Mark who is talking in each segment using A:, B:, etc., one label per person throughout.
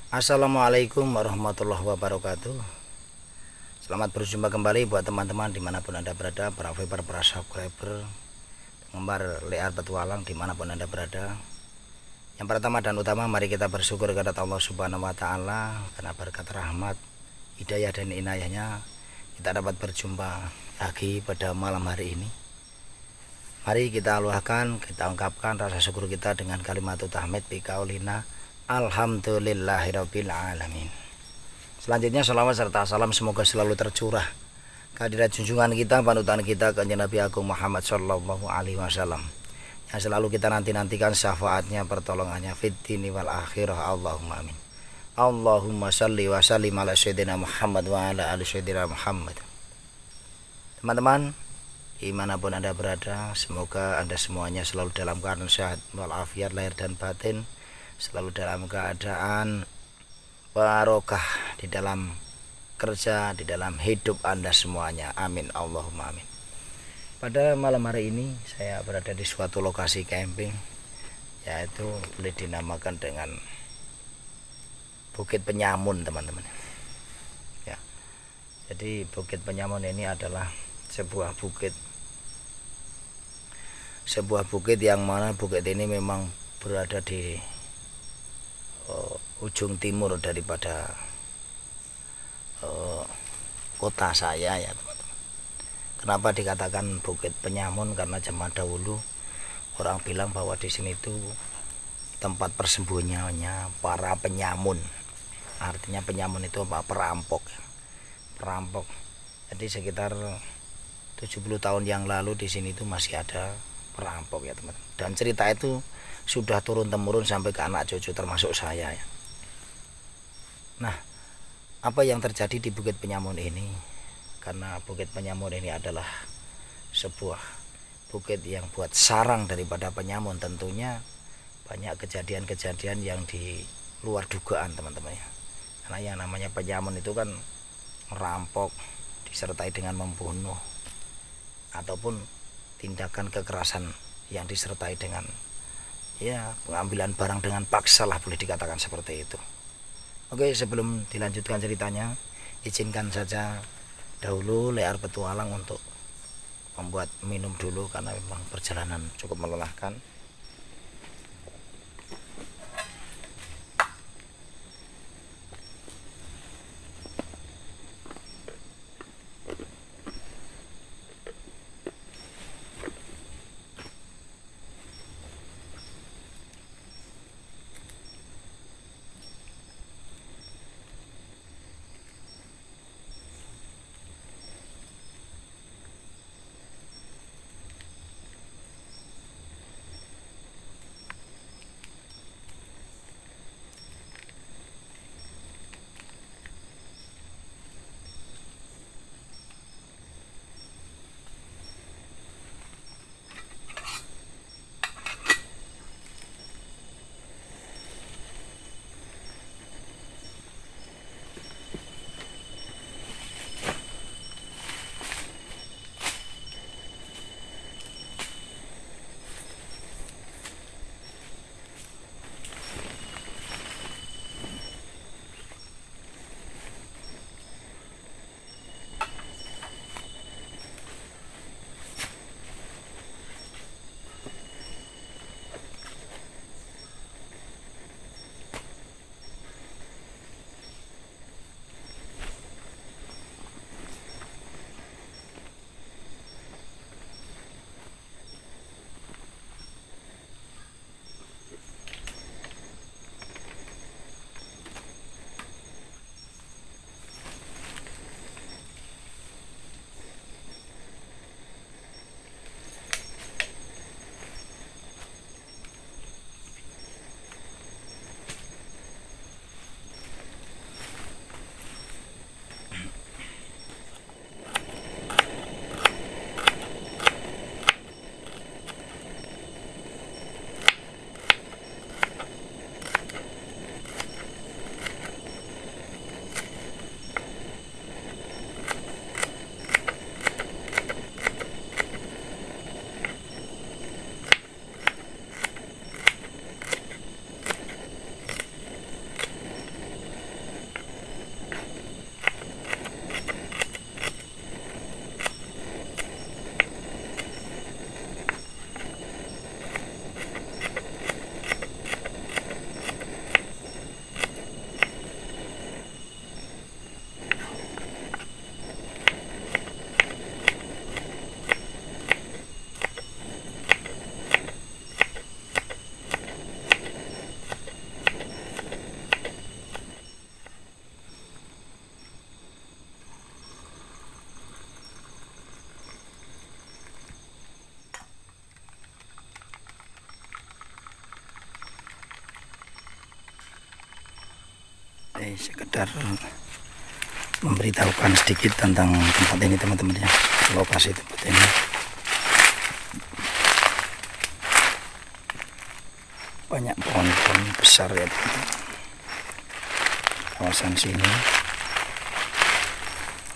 A: Assalamualaikum warahmatullahi wabarakatuh. Selamat berjumpa kembali buat teman-teman dimanapun Anda berada, para viewer, para subscriber, penggemar liar petualang dimanapun Anda berada. Yang pertama dan utama, mari kita bersyukur kepada Allah Subhanahu wa Ta'ala karena berkat rahmat, hidayah dan inayahnya kita dapat berjumpa lagi pada malam hari ini. Mari kita luahkan, kita ungkapkan rasa syukur kita dengan kalimat tahmid biqaulina alhamdulillahirabbil alamin. Selanjutnya salawat serta salam semoga selalu tercurah kehadirat junjungan kita, panutan kita, kanjeng Nabi Agung Muhammad sallallahu alaihi wasallam, yang selalu kita nanti-nantikan syafaatnya, pertolongannya fid dini wal akhirah. Allahumma amin. Allahumma salli wa sallim ala sayyidina Muhammad wa ala ali sayyidina Muhammad. Teman-teman dimanapun Anda berada, semoga Anda semuanya selalu dalam keadaan sehat walafiat lahir dan batin, selalu dalam keadaan barokah di dalam kerja, di dalam hidup Anda semuanya. Amin Allahumma amin. Pada malam hari ini saya berada di suatu lokasi camping, yaitu boleh dinamakan dengan Bukit Penyamun, teman-teman. Ya. Jadi Bukit Penyamun ini adalah sebuah bukit yang mana bukit ini memang berada di ujung timur daripada kota saya ya teman-teman. Kenapa dikatakan Bukit Penyamun? Karena zaman dahulu orang bilang bahwa di sini itu tempat persembunyiannya para penyamun. Artinya penyamun itu apa? Perampok ya. Perampok. Jadi sekitar 70 tahun yang lalu di sini itu masih ada perampok ya teman-teman. Dan cerita itu sudah turun temurun sampai ke anak cucu termasuk saya ya. Nah, apa yang terjadi di Bukit Penyamun ini? Karena Bukit Penyamun ini adalah sebuah bukit yang buat sarang daripada penyamun, tentunya banyak kejadian-kejadian yang di luar dugaan teman-teman ya. Karena yang namanya penyamun itu kan merampok disertai dengan membunuh ataupun tindakan kekerasan yang disertai dengan ya pengambilan barang dengan paksa lah, boleh dikatakan seperti itu. Oke, sebelum dilanjutkan ceritanya, izinkan saja dahulu Lear Petualang untuk membuat minum dulu karena memang perjalanan cukup melelahkan. Sekedar memberitahukan sedikit tentang tempat ini teman-teman ya, lokasi tempat ini. Banyak pohon-pohon besar ya teman-teman. Kawasan sini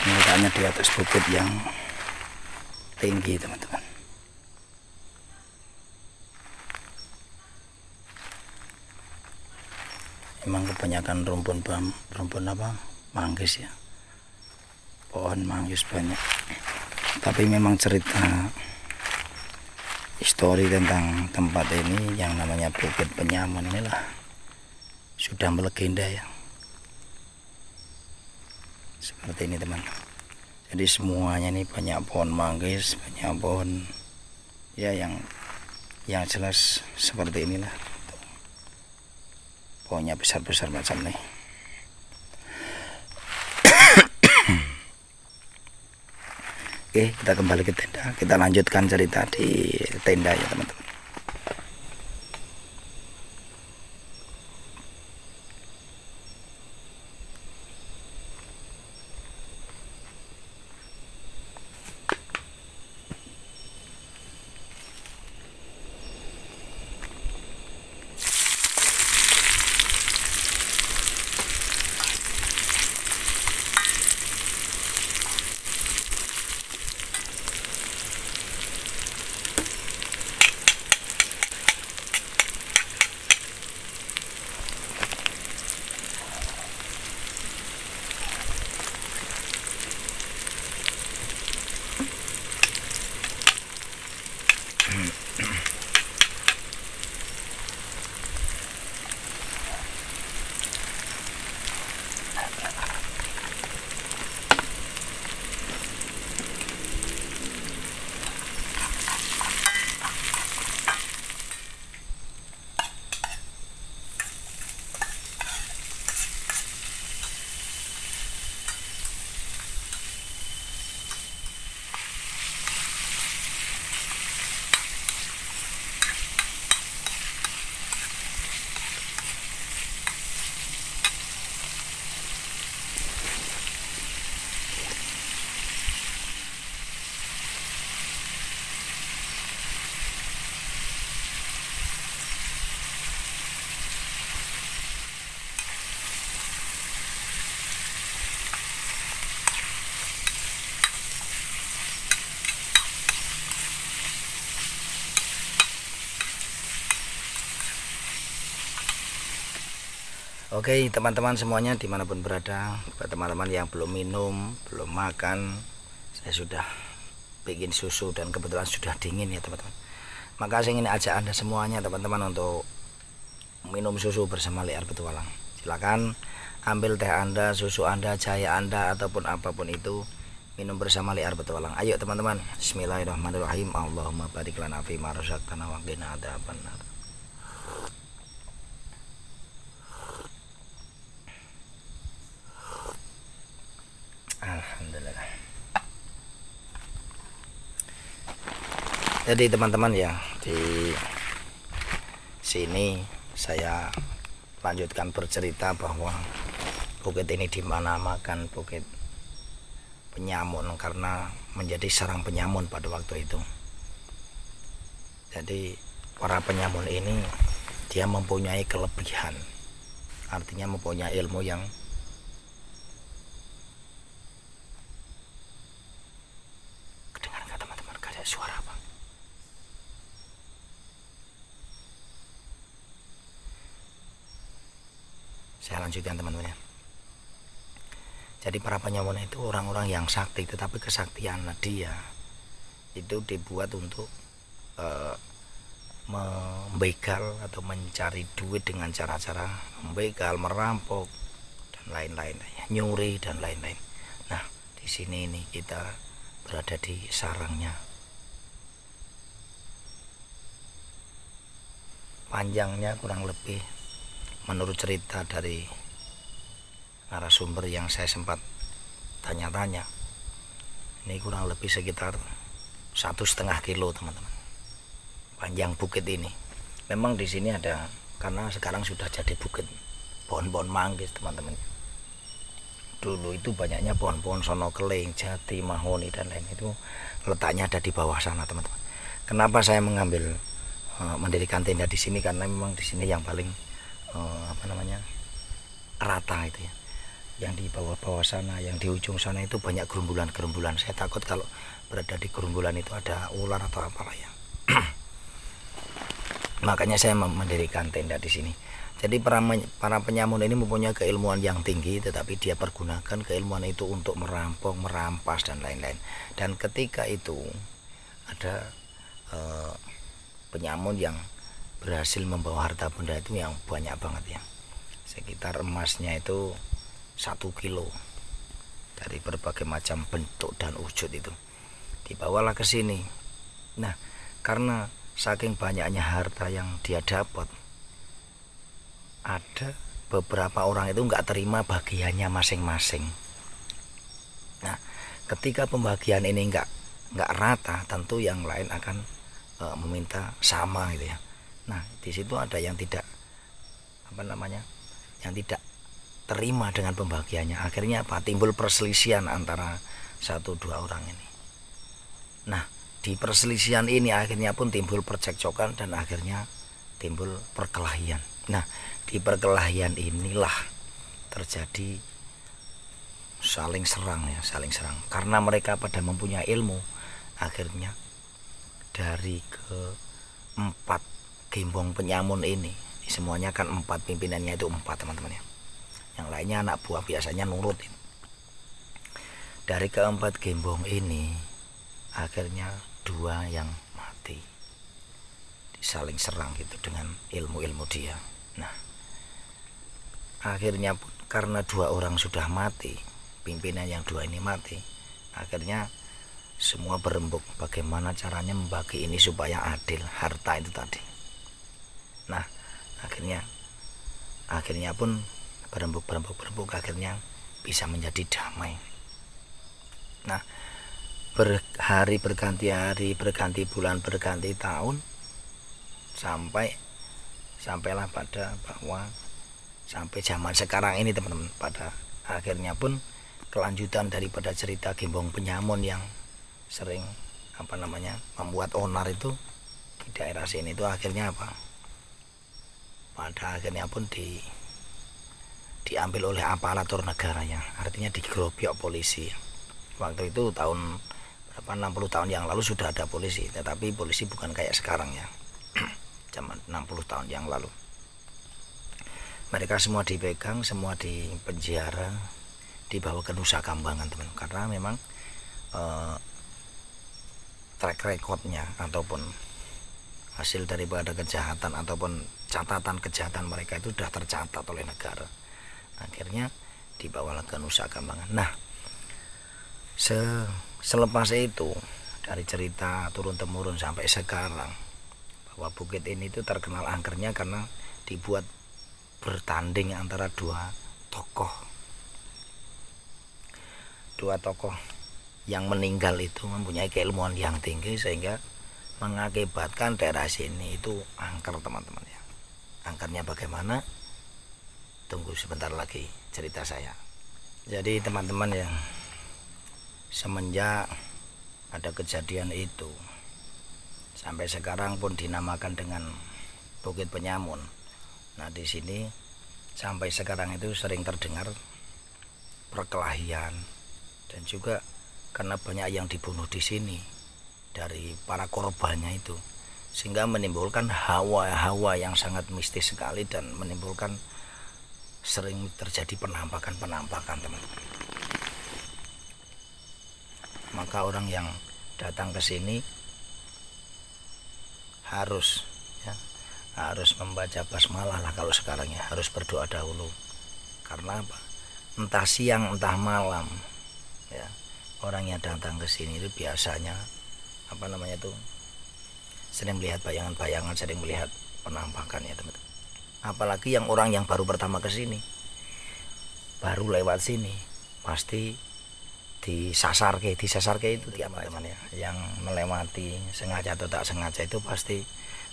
A: ini letaknya di atas bukit yang tinggi teman-teman. Memang kebanyakan rumpun manggis ya, pohon manggis banyak. Tapi memang cerita histori tentang tempat ini yang namanya Bukit Penyamun inilah sudah melegenda ya. Seperti ini teman. Jadi semuanya ini banyak pohon manggis, banyak pohon ya yang jelas seperti inilah. Pohonnya besar-besar macam nih. Oke, kita kembali ke tenda. Kita lanjutkan cerita di tenda ya teman-teman. Oke teman-teman semuanya dimanapun berada, buat teman-teman yang belum minum, belum makan, saya sudah bikin susu dan kebetulan sudah dingin ya teman-teman. Maka saya ingin ajak Anda semuanya teman-teman untuk minum susu bersama Liar Petualang. Silakan ambil teh Anda, susu Anda, jahe Anda ataupun apapun itu, minum bersama Liar Petualang. Ayo teman-teman, bismillahirrahmanirrahim. Allahumma barik lana fi ma razaqtana wa qina adzabannar. Alhamdulillah. Jadi teman-teman ya, di sini saya lanjutkan bercerita bahwa bukit ini dinamakan Bukit Penyamun karena menjadi sarang penyamun pada waktu itu. Jadi para penyamun ini dia mempunyai kelebihan, artinya mempunyai ilmu yang suara apa? Saya lanjutkan teman-teman ya. Jadi para penyamun itu orang-orang yang sakti, tetapi kesaktian dia itu dibuat untuk membegal atau mencari duit dengan cara-cara membegal, merampok dan lain-lain, nyuri dan lain-lain. Nah, di sini ini kita berada di sarangnya. Panjangnya kurang lebih menurut cerita dari narasumber yang saya sempat tanya-tanya, ini kurang lebih sekitar 1,5 kilo teman-teman panjang bukit ini. Memang di sini ada, karena sekarang sudah jadi bukit pohon-pohon manggis teman-teman. Dulu itu banyaknya pohon-pohon sono keling, jati, mahoni dan lain itu letaknya ada di bawah sana teman-teman. Kenapa saya mengambil mendirikan tenda di sini? Karena memang di sini yang paling rata itu ya. Yang di bawah-bawah sana, yang di ujung sana itu banyak gerumbulan-gerumbulan. Saya takut kalau berada di gerumbulan itu ada ular atau apalah ya. Makanya saya mendirikan tenda di sini. Jadi para penyamun ini mempunyai keilmuan yang tinggi, tetapi dia pergunakan keilmuan itu untuk merampok, merampas dan lain-lain. Dan ketika itu ada penyamun yang berhasil membawa harta benda itu yang banyak banget ya. sekitar emasnya itu 1 kilo dari berbagai macam bentuk dan wujud itu dibawalah ke sini. Nah, karena saking banyaknya harta yang dia dapat, ada beberapa orang itu nggak terima bagiannya masing-masing. Nah, ketika pembagian ini nggak rata, tentu yang lain akan meminta sama gitu ya. Nah, di situ ada yang tidak yang tidak terima dengan pembagiannya. Akhirnya apa? Timbul perselisihan antara 1-2 orang ini. Nah, di perselisihan ini akhirnya pun timbul percekcokan dan akhirnya timbul perkelahian. Nah, di perkelahian inilah terjadi saling serang. Karena mereka pada mempunyai ilmu, akhirnya dari ke-4 gembong penyamun ini, semuanya kan 4, pimpinannya itu 4 teman-teman ya. Yang lainnya anak buah biasanya nurut. Dari ke-4 gembong ini akhirnya 2 yang mati, saling serang gitu dengan ilmu-ilmu dia. Nah, akhirnya karena 2 orang sudah mati, pimpinan yang 2 ini mati, akhirnya semua berembuk bagaimana caranya membagi ini supaya adil, harta itu tadi. Nah, akhirnya pun berembuk akhirnya bisa menjadi damai. Nah, hari berganti hari, berganti bulan, berganti tahun, sampailah pada bahwa sampai zaman sekarang ini teman-teman, pada akhirnya pun kelanjutan daripada cerita gembong penyamun yang sering membuat onar itu di daerah sini itu akhirnya apa? Pada akhirnya pun diambil oleh aparatur negaranya, artinya digerobyok polisi. Waktu itu tahun berapa, 60 tahun yang lalu sudah ada polisi, tetapi polisi bukan kayak sekarang ya. Zaman 60 tahun yang lalu mereka semua dipegang, semua dipenjara, dibawa ke Nusa Kambangan teman, karena memang track recordnya ataupun hasil daripada kejahatan ataupun catatan kejahatan mereka itu sudah tercatat oleh negara. Akhirnya dibawa ke Nusa Kambangan. Nah, selepas itu dari cerita turun temurun sampai sekarang bahwa bukit ini itu terkenal angkernya karena dibuat bertanding antara dua tokoh yang meninggal itu mempunyai keilmuan yang tinggi sehingga mengakibatkan daerah sini itu angker teman-teman ya. Angkernya bagaimana? Tunggu sebentar lagi cerita saya. Jadi teman-teman yang semenjak ada kejadian itu sampai sekarang pun dinamakan dengan Bukit Penyamun. Nah, di sini sampai sekarang itu sering terdengar perkelahian dan juga karena banyak yang dibunuh di sini dari para korbannya itu, sehingga menimbulkan hawa-hawa yang sangat mistis sekali dan menimbulkan sering terjadi penampakan teman-teman. Maka orang yang datang ke sini harus membaca basmalah lah kalau sekarang ya, harus berdoa dahulu. Karena apa? Entah siang entah malam ya, orang yang datang ke sini itu biasanya sering melihat bayangan-bayangan, sering melihat penampakan ya teman-teman. Apalagi yang orang yang baru pertama ke sini, baru lewat sini, pasti disasar ke itu teman-teman ya. Yang melewati sengaja atau tak sengaja itu pasti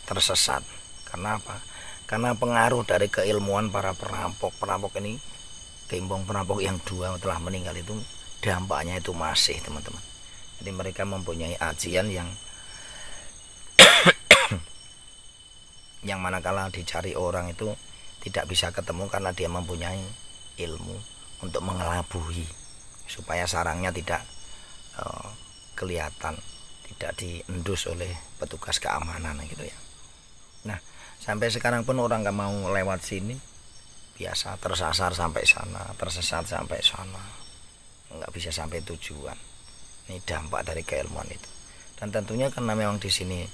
A: tersesat. Karena apa? Karena pengaruh dari keilmuan para perampok ini, gembong perampok yang 2 telah meninggal itu, dampaknya itu masih teman-teman. Jadi mereka mempunyai ajian yang manakala dicari orang itu tidak bisa ketemu karena dia mempunyai ilmu untuk mengelabui supaya sarangnya tidak kelihatan, tidak diendus oleh petugas keamanan gitu ya. Nah, sampai sekarang pun orang nggak mau lewat sini, biasa tersasar sampai sana, tersesat sampai sana, nggak bisa sampai tujuan. Ini dampak dari keilmuan itu. Dan tentunya karena memang di sini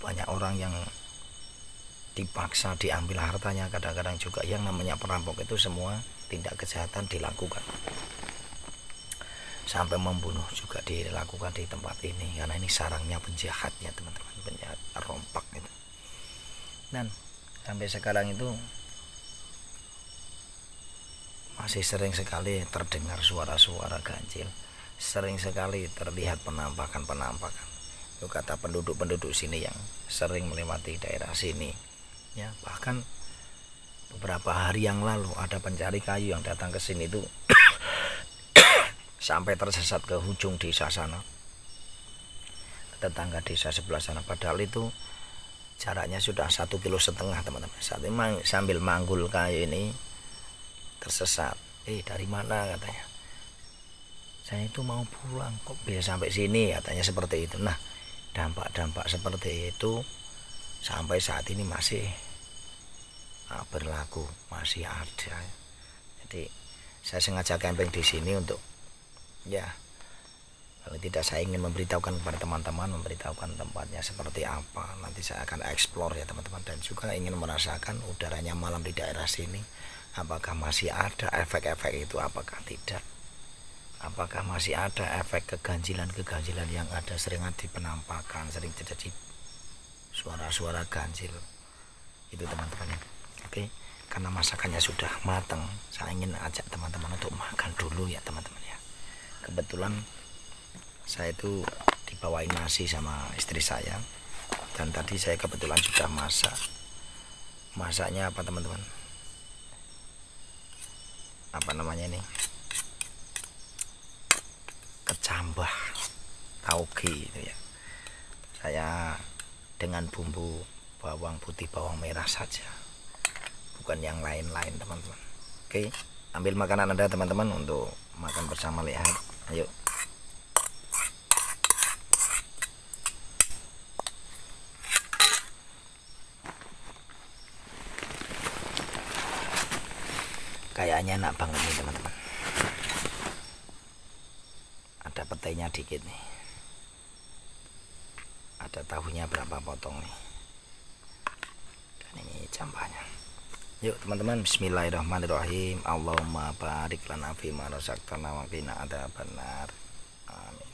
A: banyak orang yang dipaksa diambil hartanya. Kadang-kadang juga yang namanya perampok itu semua tindak kejahatan dilakukan, sampai membunuh juga dilakukan di tempat ini, karena ini sarangnya penjahatnya teman-teman, penjahat rompak itu. Dan sampai sekarang itu masih sering sekali terdengar suara-suara ganjil, sering sekali terlihat penampakan-penampakan. Itu kata penduduk-penduduk sini yang sering melewati daerah sini ya. Bahkan beberapa hari yang lalu ada pencari kayu yang datang ke sini itu sampai tersesat ke ujung desa sana, tetangga desa sebelah sana, padahal itu jaraknya sudah 1,5 kilo teman-teman. Saat ini sambil manggul kayu ini tersesat. Dari mana katanya? Saya itu mau pulang, kok bisa sampai sini katanya, seperti itu. Nah, dampak-dampak seperti itu sampai saat ini masih berlaku, masih ada. Jadi saya sengaja camping di sini untuk ya, kalau tidak saya ingin memberitahukan kepada teman-teman, memberitahukan tempatnya seperti apa. Nanti saya akan explore ya teman-teman, dan juga ingin merasakan udaranya malam di daerah sini. Apakah masih ada efek-efek itu, apakah tidak? Apakah masih ada efek keganjilan-keganjilan yang ada, sering ada penampakan, sering terjadi suara-suara ganjil itu teman-teman. Oke, karena masakannya sudah matang, saya ingin ajak teman-teman untuk makan dulu ya teman-teman ya. Kebetulan saya itu dibawain nasi sama istri saya, dan tadi saya kebetulan sudah masak. Masaknya apa teman-teman? Apa namanya ini? Kecambah tauge itu ya. Saya dengan bumbu bawang putih, bawang merah saja, bukan yang lain-lain teman-teman. Oke, ambil makanan Anda teman-teman untuk makan bersama, lihat. Ayo. Kayaknya enak banget nih teman-teman. Ada petainya dikit nih. Ada tahunya berapa potong nih. Dan ini cambahnya. Yuk teman-teman, bismillahirrahmanirrahim. Allahumma barik lana fima razaqtana wa qina adzabannar. Amin.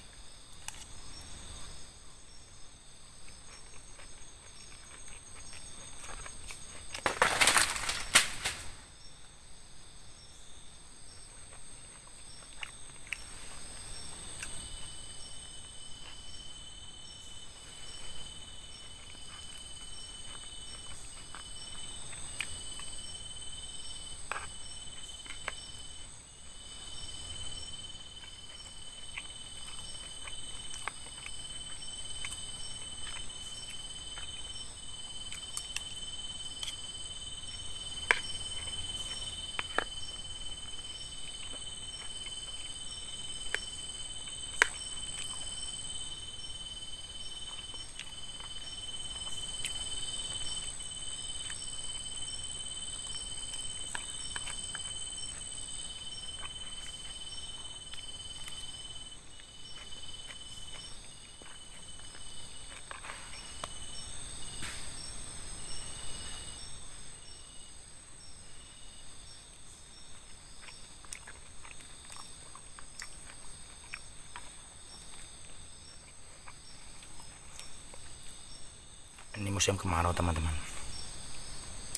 A: Ini musim kemarau teman-teman.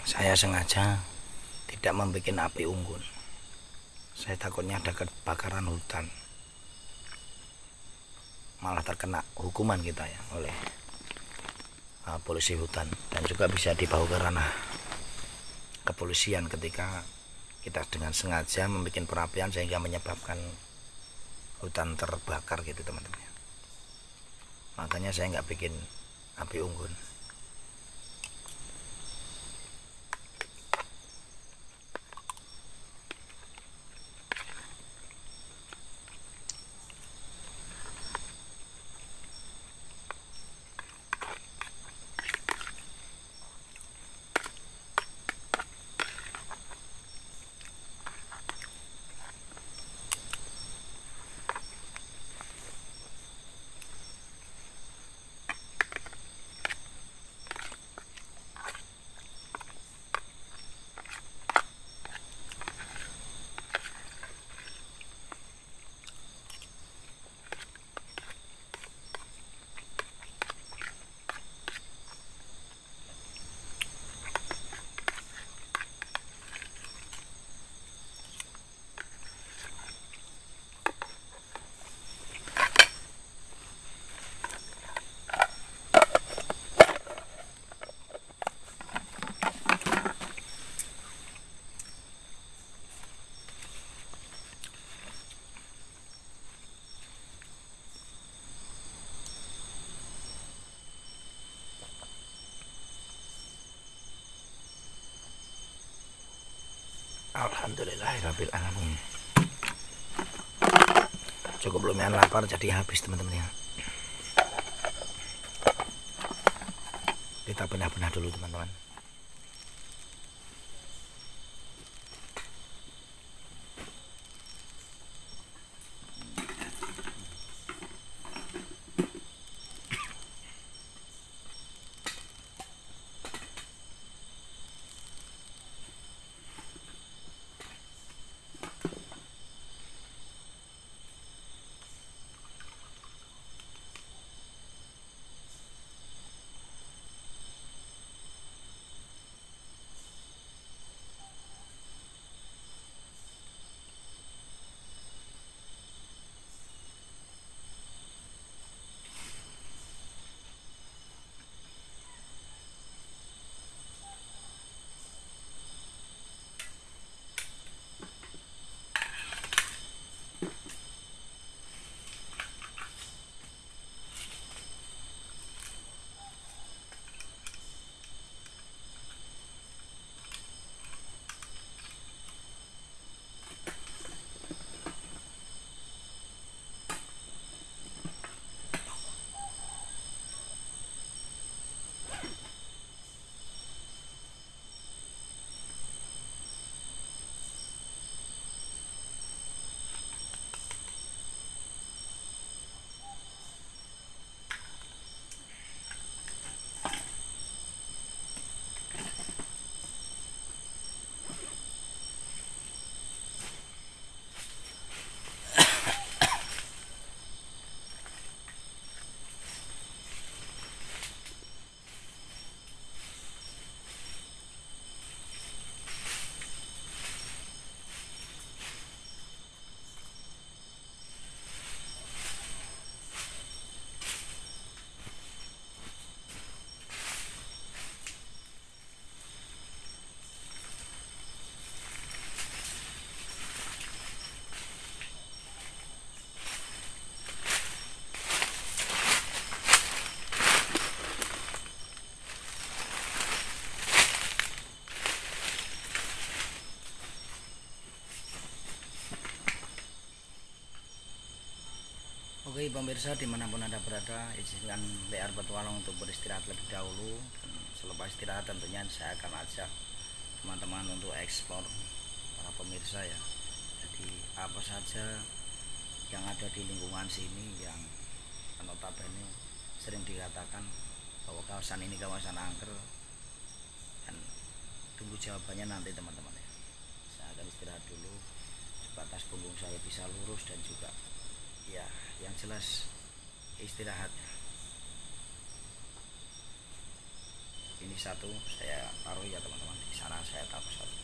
A: Saya sengaja tidak membuat api unggun. Saya takutnya ada kebakaran hutan, malah terkena hukuman kita ya oleh polisi hutan, dan juga bisa dibawa ke ranah kepolisian ketika kita dengan sengaja membuat perapian sehingga menyebabkan hutan terbakar gitu teman-teman. Makanya saya nggak bikin api unggun. Alhamdulillahirabbil alamin. Cukup lumayan lapar jadi habis teman-teman ya. Kita benar-benar dulu teman-teman. Oke pemirsa dimanapun anda berada, izinkan WR Petualang untuk beristirahat lebih dahulu. Dan selepas istirahat tentunya saya akan ajak teman-teman untuk eksplor para pemirsa ya. Jadi apa saja yang ada di lingkungan sini yang notabene sering dikatakan bahwa kawasan ini kawasan angker, dan tunggu jawabannya nanti teman-teman ya. Saya akan istirahat dulu sebatas punggung saya bisa lurus dan juga ya yang jelas istirahatnya. Ini satu saya taruh ya teman-teman, di sana saya taruh satu.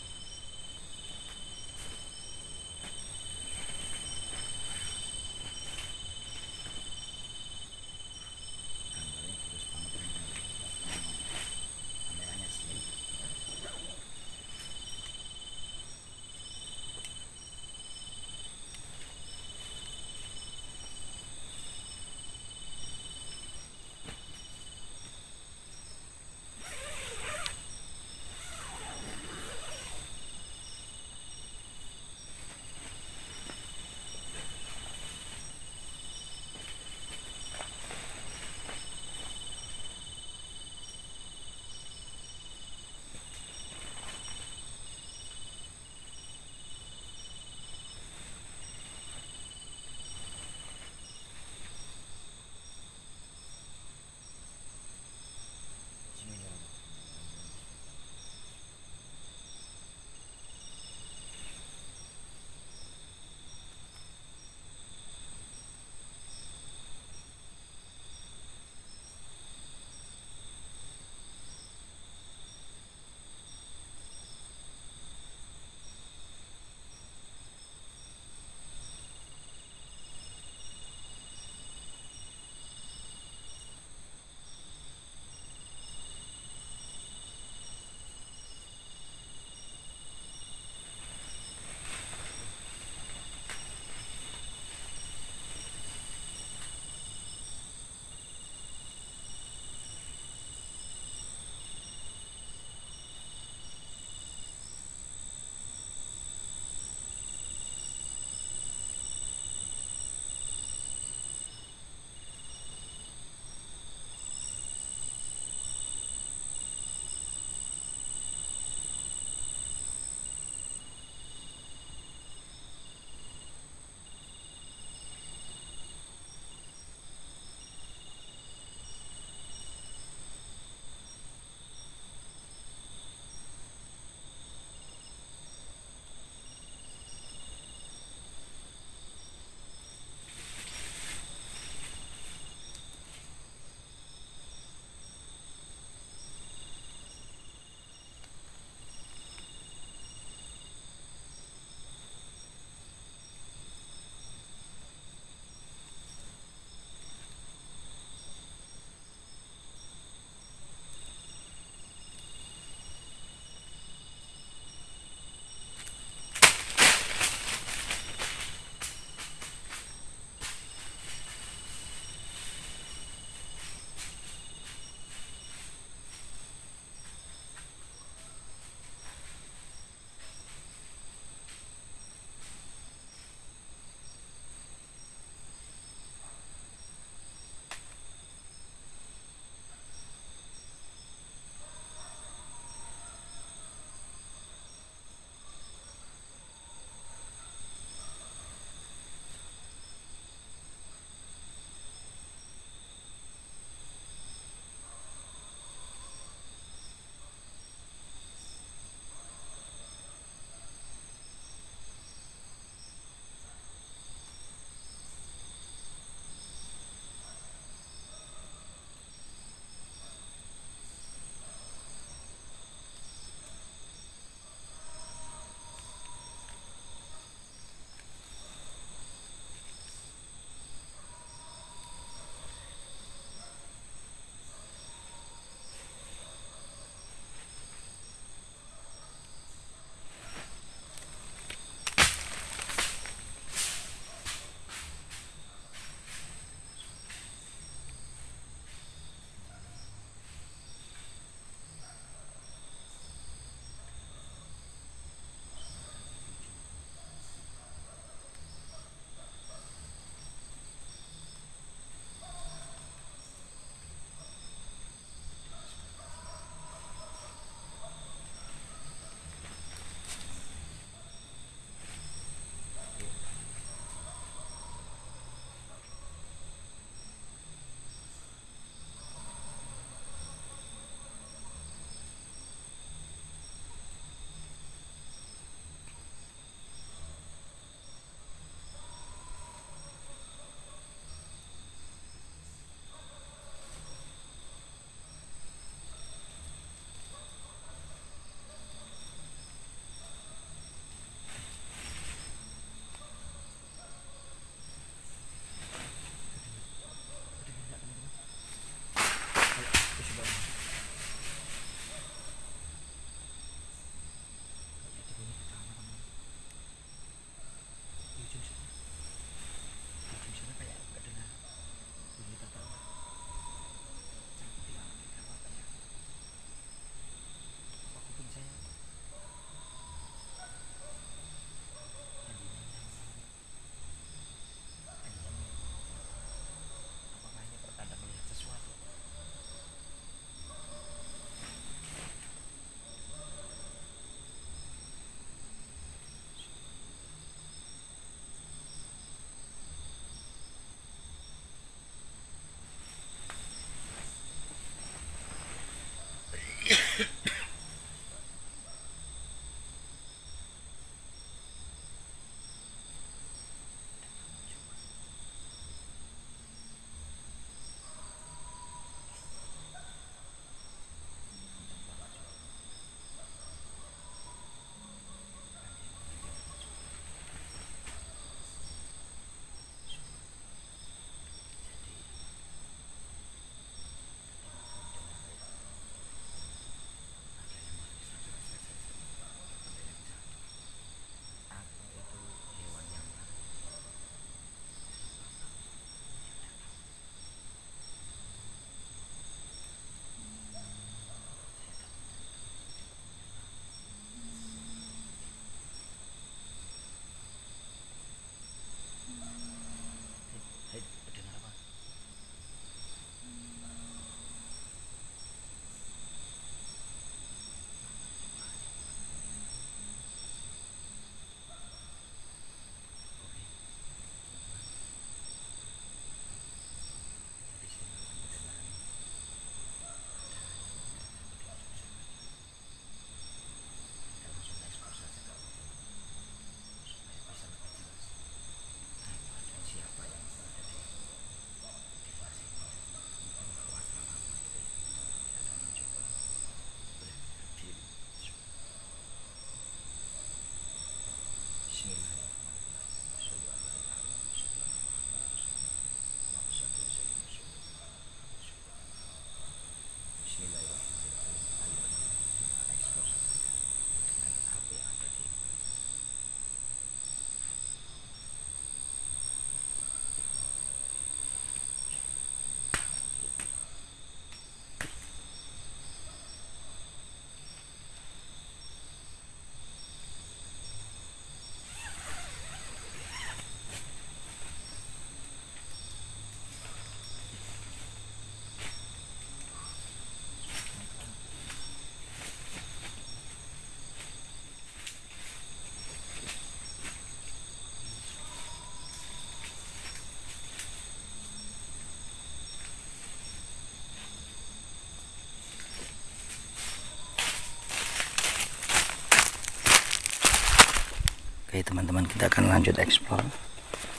A: Oke teman-teman, kita akan lanjut explore.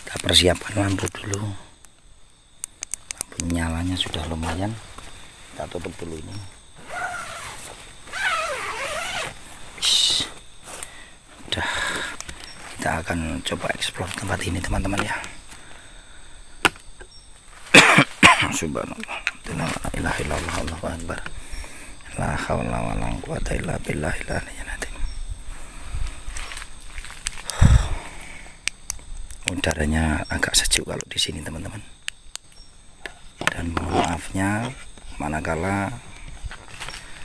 A: Kita persiapkan lampu dulu. Lampu nyalanya sudah lumayan. Kita tutup dulu ini. Udah. Kita akan coba explore tempat ini teman-teman ya. Subhanallah, la ilaha illallah, Allahu akbar. La haula wala quwata illa billahil aliyyil azim. Udaranya agak sejuk kalau di sini teman-teman. Dan mohon maafnya manakala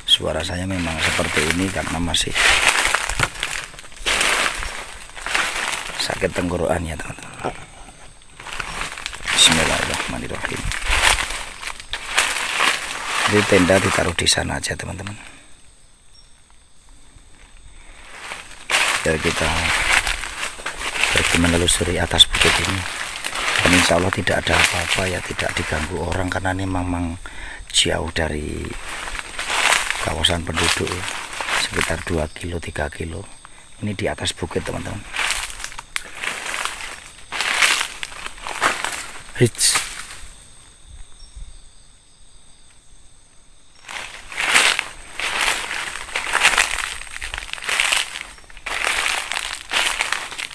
A: suara saya memang seperti ini karena masih sakit tenggorokan ya teman-teman. Bismillahirrahmanirrahim. Jadi tenda ditaruh di sana aja teman-teman, biar kita pergi menelusuri atas bukit ini. Dan insya Allah tidak ada apa-apa ya, tidak diganggu orang karena ini memang jauh dari kawasan penduduk ya. Sekitar 2 kilo 3 kilo. Ini di atas bukit teman-teman. Hits.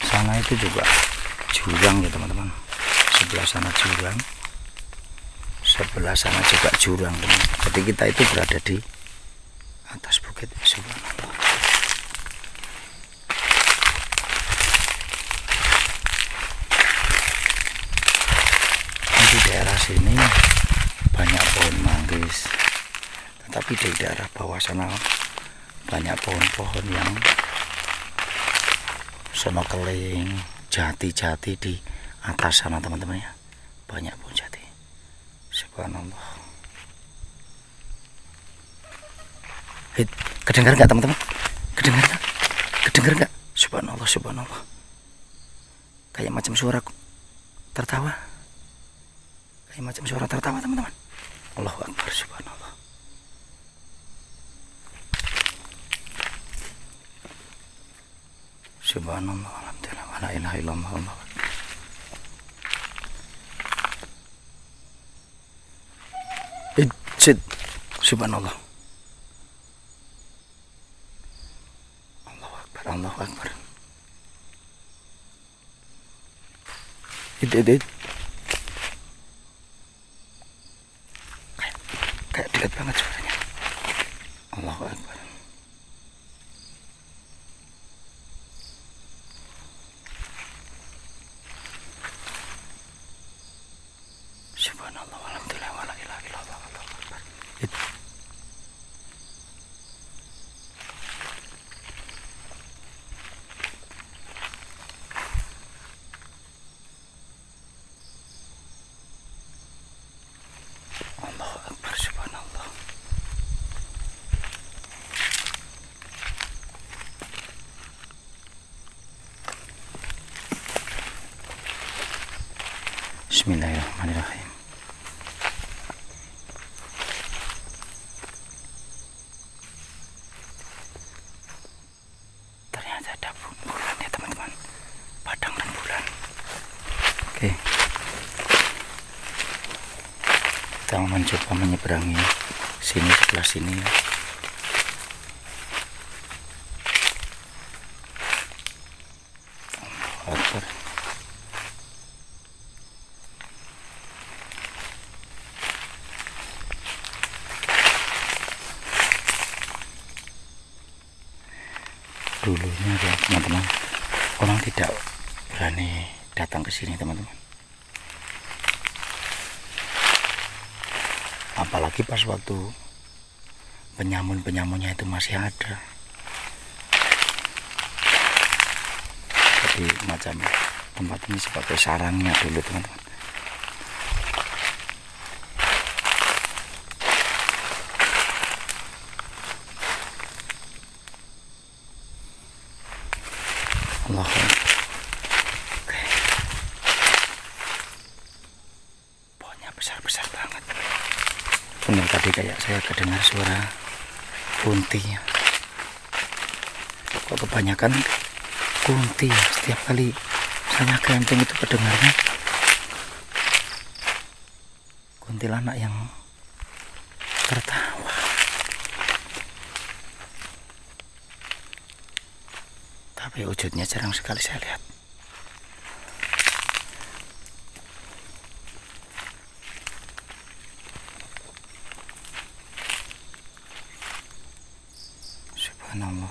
A: Sana itu juga jurang ya teman-teman. Sebelah sana jurang, sebelah sana juga jurang teman-teman. Jadi kita itu berada di atas bukit. Subhanallah. Di daerah sini banyak pohon manggis, tetapi di daerah bawah sana banyak pohon-pohon yang sonokeling, jati-jati di atas sana teman-teman ya, banyak pohon jati. Subhanallah. Hei, kedengar nggak teman-teman? Kedengar nggak? Kedengar nggak? Subhanallah, subhanallah. Kayak macam suara tertawa. Kayak macam suara tertawa teman-teman. Allahu Akbar, subhanallah. Subhanallah, alhamdulillah, la ilaha illallah, Allah. Ijid, subhanallah. Allahu Akbar, Allahu Akbar. Id. Kayak dekat banget suaranya. Allahu Akbar. Subhanallah, walhamdulillah, wala ilaha illallah, Allahu Akbar. Allahu Akbar, subhanallah. Bismillahirrahmanirrahim. Ternyata ada bulan ya teman-teman, padang rembulan. Oke, kita mencoba menyeberangi sini, sebelah sini ya. Allahu Akbar. Dulunya ya teman-teman, orang tidak berani datang ke sini teman-teman, apalagi pas waktu penyamun-penyamunnya itu masih ada. Jadi macam tempat ini sebagai sarangnya dulu teman-teman. Allah. Oke. Pohonnya besar-besar banget. Benar tadi kayak saya kedengar suara buntinya. Kok kebanyakan kunti ya. Setiap kali saya ganteng itu kedengarnya kuntilanak yang tertawa. Tapi wujudnya jarang sekali saya lihat. Subhanallah.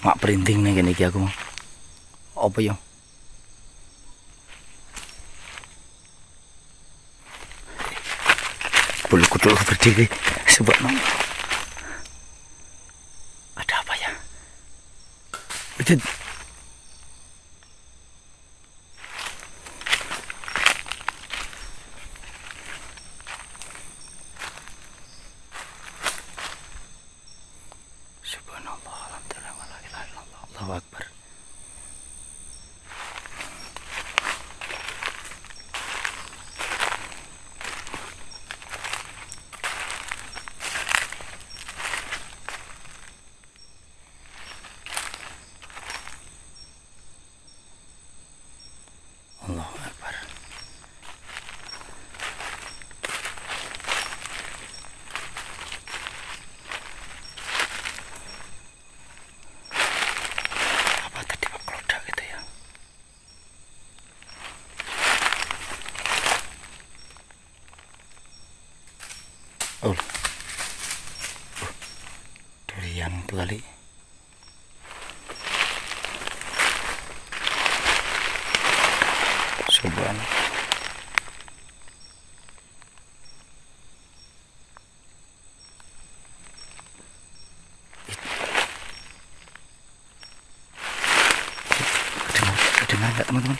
A: Mak printing nih gini aku mau. Apa yo? Bulu kudul berdiri. Subhanallah. Ada apa ya? Itu. Subhanallah, alhamdulillah, wala ilaha illallah, Allahu akbar. Allahu akbar. Apa tadi Pak Klodak gitu ya? Oh. Durian itu kali. Subhanallah. Dengar nggak teman-teman?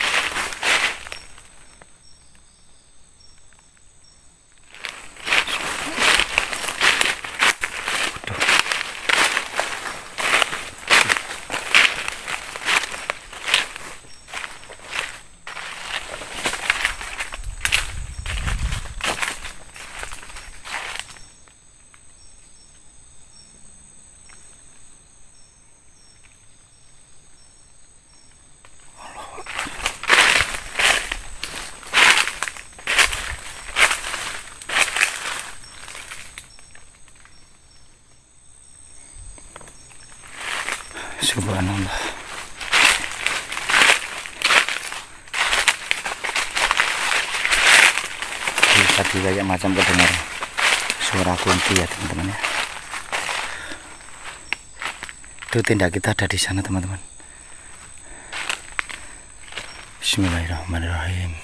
A: Subhanallah. Tadi kayak macam kedengar suara kunti ya teman-teman ya. Itu tenda kita ada di sana teman-teman. Bismillahirrahmanirrahim.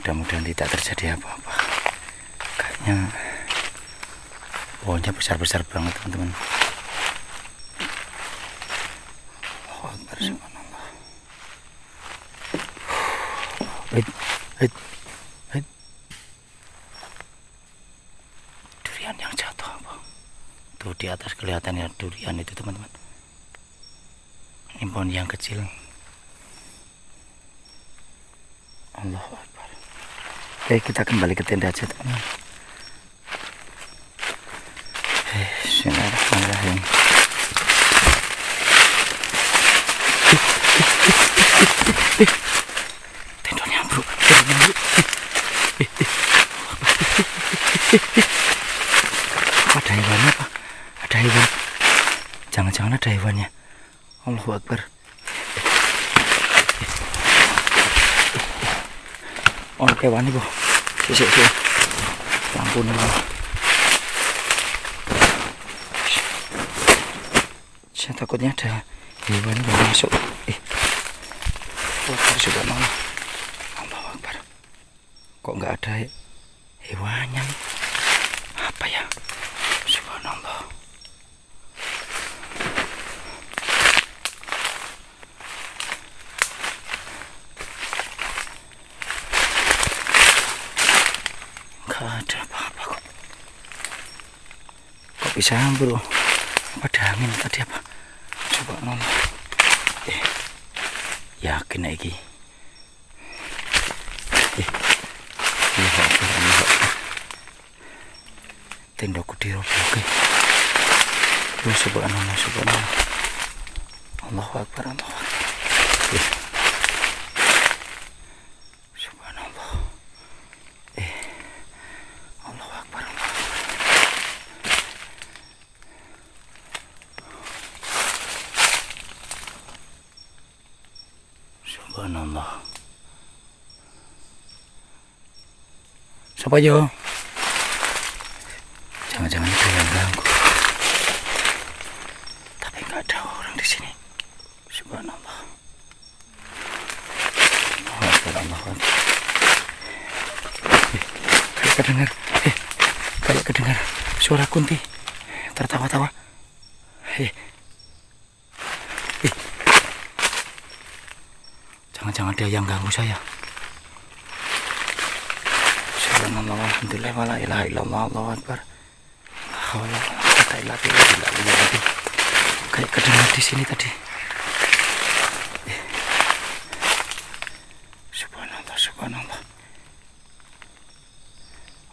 A: Mudah-mudahan tidak terjadi apa-apa. Kayaknya pohonnya besar-besar banget teman-teman. Subhanallah. Durian yang jatuh apa? Tuh di atas kelihatannya durian itu teman-teman. Ini pohon yang kecil. Allahu Akbar. Oke, kita kembali ke tenda aja teman-teman. Bismillahirrahmanirrahim. Tendonnya bro, ada hewannya pak, ada hewan, jangan-jangan ada hewannya. Allahu Akbar. Oh hewan nih bu, sih, lampu nih. Saya takutnya ada hewan yang masuk. Subhanallah. Allahu Akbar. Kok nggak ada hewannya? Apa ya? Subhanallah. Nggak ada apa-apa kok. Kok bisa bro? Ada angin tadi apa? Subhanallah. Yakin lagi. tendaku dirobohke. Subhanallah, subhanallah. Allahu Akbar, Allahu Akbar. Subhanallah. Allahu Akbar, Allahu Akbar. Subhanallah. Siapa yo? Jangan-jangan ada yang ganggu. Tapi nggak ada orang di sini. Subhanallah. Allahu Akbar, Allahu Akbar. Kalau kedengar suara Kunti tertawa-tawa. Jangan-jangan ada yang ganggu saya. Subhanallah, alhamdulillah, wala ilaha illallah, Allahu Akbar. Kayak kedengar di sini tadi. Subhanallah, subhanallah.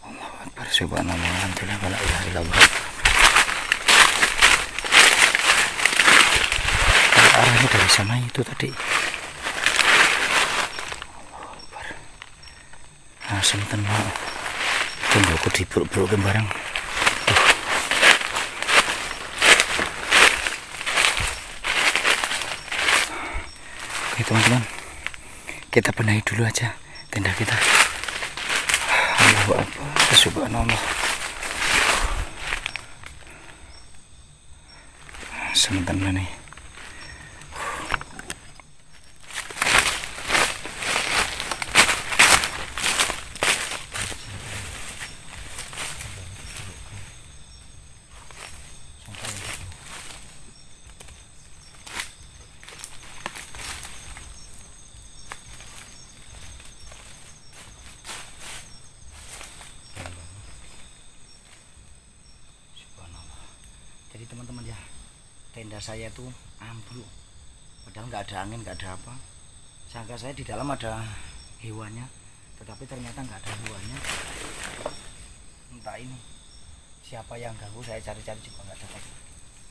A: Allahu Akbar, subhanallah, alhamdulillah, wala ilaha illallah. Arahnya dari sana itu tadi. Allahu Akbar. Asem tenang. Tunggu diburuk-buruk barang. Oke teman-teman, kita benahi dulu aja tenda kita. Allahu Akbar, subhanallah. Sebentar nih. Jadi teman-teman ya, tenda saya tuh ambruk, padahal nggak ada angin, nggak ada apa. Sangka saya di dalam ada hewannya, tetapi ternyata nggak ada hewannya. Entah ini siapa yang ganggu, saya cari-cari juga nggak dapat.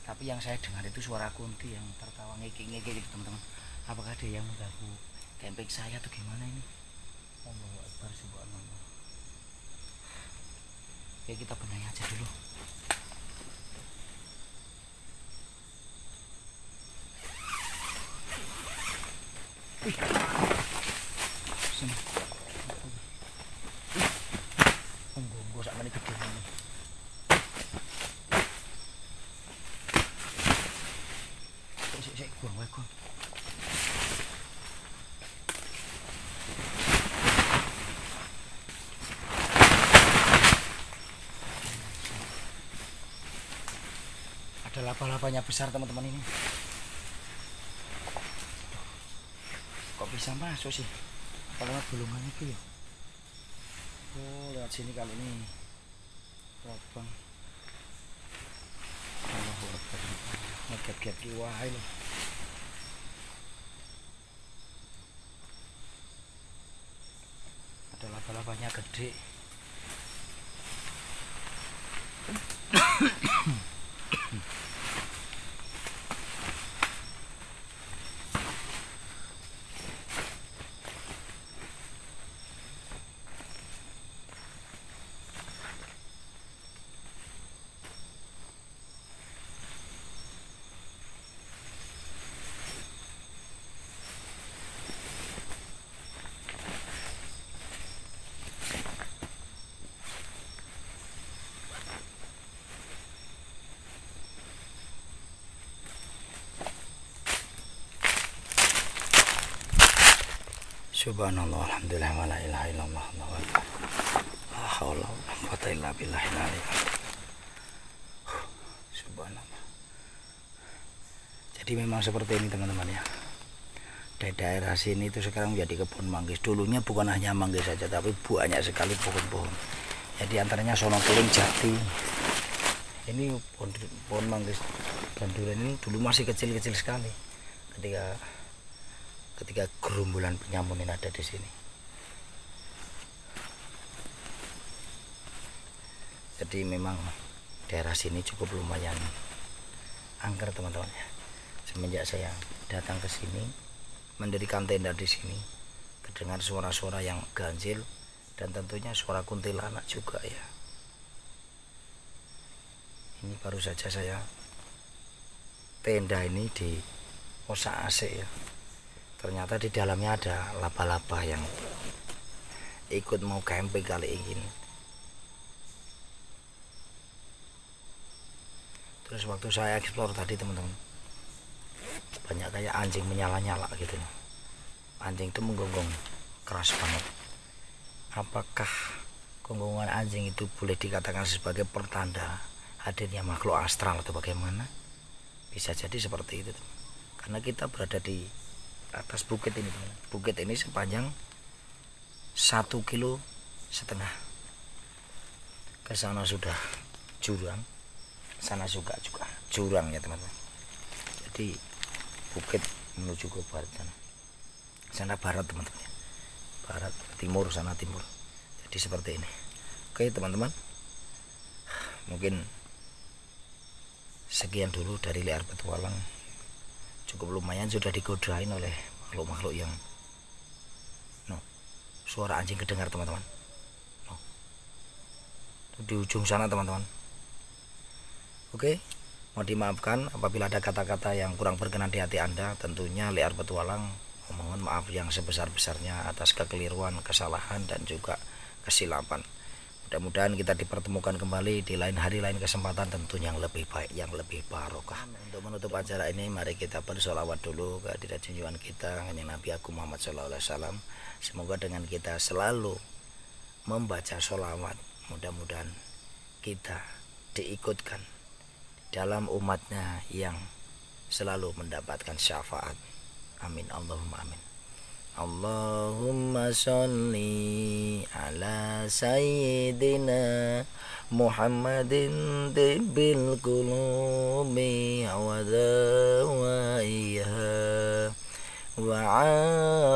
A: Tapi yang saya dengar itu suara Kunti yang tertawa ngeki-ngeki gitu teman-teman. Apakah ada yang mengganggu camping saya atau gimana ini? Allahu Akbar, subhanallah. Oke, kita benahi aja dulu. Sini. Tunggu sak menit gede ini. Sik gua wae gua. Ada lapa-lapanya besar teman-teman ini. Kok bisa masuk sih? Kalau gulungan itu ya. Oh, lewat sini kali ini. Lubang. Allahu Akbar. Ngeget-get wae lho. Ada laba-labanya gede. Subhanallah, alhamdulillah, wa la ilaha illallah, Allahu Akbar. La haula wa la quwwata illa billahil aliyyil azim. Subhanallah. Jadi memang seperti ini teman-teman ya. Di daerah sini itu sekarang menjadi kebun manggis. Dulunya bukan hanya manggis saja, tapi banyak sekali pohon-pohon. Jadi antaranya Sonokuling, Jati. Ini pohon manggis dan durian ini dulu masih kecil-kecil sekali. Ketika gerombolan penyamun ini ada di sini. Jadi memang daerah sini cukup lumayan angker teman-teman ya. Semenjak saya datang ke sini mendirikan tenda di sini, terdengar suara-suara yang ganjil dan tentunya suara kuntilanak juga ya. Ini baru saja saya tenda ini di osak AC ya. Ternyata di dalamnya ada laba-laba yang ikut mau camping kali ini. Terus waktu saya explore tadi teman-teman, banyak kayak anjing menyala-nyala gitu. Anjing itu menggonggong keras banget. Apakah gonggongan anjing itu boleh dikatakan sebagai pertanda hadirnya makhluk astral atau bagaimana? Bisa jadi seperti itu teman. Karena kita berada di atas bukit ini teman. Bukit ini sepanjang 1,5 kilo. Ke sana sudah jurang, sana juga jurang ya teman-teman. Jadi bukit menuju ke barat sana barat teman-teman ya. Barat timur, sana timur. Jadi seperti ini. Oke teman-teman, mungkin sekian dulu dari Liar Petualang. Cukup lumayan sudah digodain oleh makhluk-makhluk yang suara anjing kedengar teman-teman. Di ujung sana teman-teman. Oke, mau dimaafkan apabila ada kata-kata yang kurang berkenan di hati Anda. Tentunya Liar Petualang mohon maaf yang sebesar-besarnya atas kekeliruan, kesalahan dan juga kesilapan. Mudah-mudahan kita dipertemukan kembali di lain hari, lain kesempatan, tentunya yang lebih baik, yang lebih barokah. Untuk menutup acara ini, mari kita bersolawat dulu ke hadirat junjungan kita, Kanjeng Nabi Agung Muhammad SAW. Semoga dengan kita selalu membaca sholawat, mudah-mudahan kita diikutkan dalam umatnya yang selalu mendapatkan syafaat. Amin, Allahumma amin. Allahumma sholli ala sayyidina Muhammadin tibbil qulubi wa dawaiha wa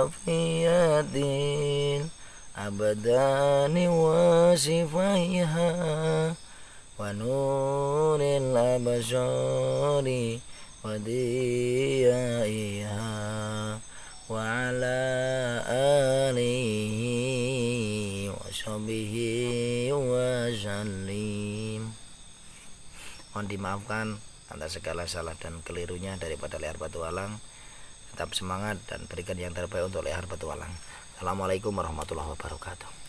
A: afiyatin abadani wa sifaiha wa nuril abashari wa diyaiha wa ala alihi wa sahbihi wa sallim. Mohon dimaafkan atas segala salah dan kelirunya daripada Liar Petualang. Tetap semangat dan berikan yang terbaik untuk Liar Petualang. Assalamualaikum warahmatullahi wabarakatuh.